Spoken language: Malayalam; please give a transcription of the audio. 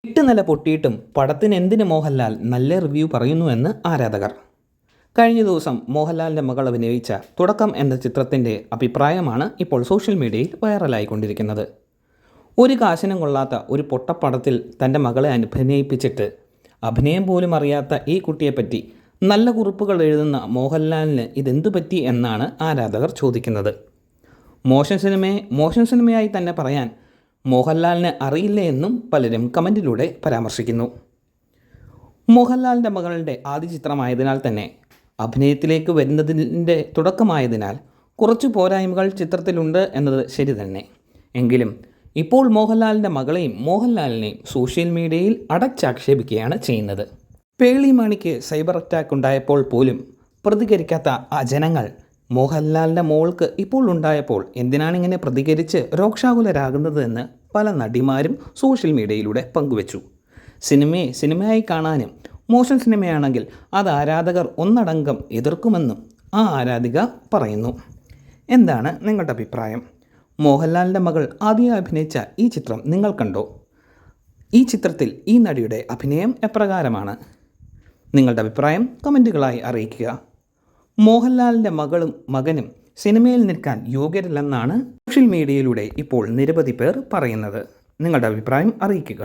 8 നില പൊട്ടിയിട്ടും പടത്തിന് എന്തിന് മോഹൻലാൽ നല്ല റിവ്യൂ പറയുന്നുവെന്ന് ആരാധകർ. കഴിഞ്ഞ ദിവസം മോഹൻലാലിൻ്റെ മകൾ അഭിനയിച്ച തുടക്കം എന്ന ചിത്രത്തിൻ്റെ അഭിപ്രായമാണ് ഇപ്പോൾ സോഷ്യൽ മീഡിയയിൽ വൈറലായിക്കൊണ്ടിരിക്കുന്നത്. ഒരു കാശിനും കൊള്ളാത്ത ഒരു പൊട്ടപ്പടത്തിൽ തൻ്റെ മകളെ അഭിനയിപ്പിച്ചിട്ട് അഭിനയം പോലും അറിയാത്ത ഈ കുട്ടിയെപ്പറ്റി നല്ല കുറിപ്പുകൾ എഴുതുന്ന മോഹൻലാലിന് ഇതെന്തു പറ്റി എന്നാണ് ആരാധകർ ചോദിക്കുന്നത്. മോശം സിനിമയായി തന്നെ പറയാൻ മോഹൻലാലിന് അറിയില്ല എന്നും പലരും കമൻറ്റിലൂടെ പരാമർശിക്കുന്നു. മോഹൻലാലിൻ്റെ മകളുടെ ആദ്യ ചിത്രമായതിനാൽ തന്നെ അഭിനയത്തിലേക്ക് വരുന്നതിൻ്റെ തുടക്കമായതിനാൽ കുറച്ച് പോരായ്മകൾ ചിത്രത്തിലുണ്ട് എന്നത് ശരി തന്നെ. എങ്കിലും ഇപ്പോൾ മോഹൻലാലിൻ്റെ മകളെയും മോഹൻലാലിനെയും സോഷ്യൽ മീഡിയയിൽ അടച്ചാക്ഷേപിക്കുകയാണ് ചെയ്യുന്നത്. പേളി മാണിക്ക് സൈബർ അറ്റാക്ക് ഉണ്ടായപ്പോൾ പോലും പ്രതികരിക്കാത്ത ആ ജനങ്ങൾ മോഹൻലാലിൻ്റെ മോൾക്ക് ഇപ്പോൾ ഉണ്ടായപ്പോൾ എന്തിനാണിങ്ങനെ പ്രതികരിച്ച് രോക്ഷാകുലരാകുന്നത് എന്ന് പല നടിമാരും സോഷ്യൽ മീഡിയയിലൂടെ പങ്കുവച്ചു. സിനിമയായി കാണാനും മോശം സിനിമയാണെങ്കിൽ അത് ആരാധകർ ഒന്നടങ്കം എതിർക്കുമെന്നും ആ ആരാധിക പറയുന്നു. എന്താണ് നിങ്ങളുടെ അഭിപ്രായം? മോഹൻലാലിൻ്റെ മകൾ ആദ്യം അഭിനയിച്ച ഈ ചിത്രം നിങ്ങൾ കണ്ടോ? ഈ ചിത്രത്തിൽ ഈ നടിയുടെ അഭിനയം എപ്രകാരമാണ്? നിങ്ങളുടെ അഭിപ്രായം കമൻറ്റുകളായി അറിയിക്കുക. മോഹൻലാലിൻ്റെ മകനും സിനിമയിൽ നിൽക്കാൻ യോഗ്യരല്ലെന്നാണ് സോഷ്യൽ മീഡിയയിലൂടെ ഇപ്പോൾ നിരവധി പേർ പറയുന്നത്. നിങ്ങളുടെ അഭിപ്രായം അറിയിക്കുക.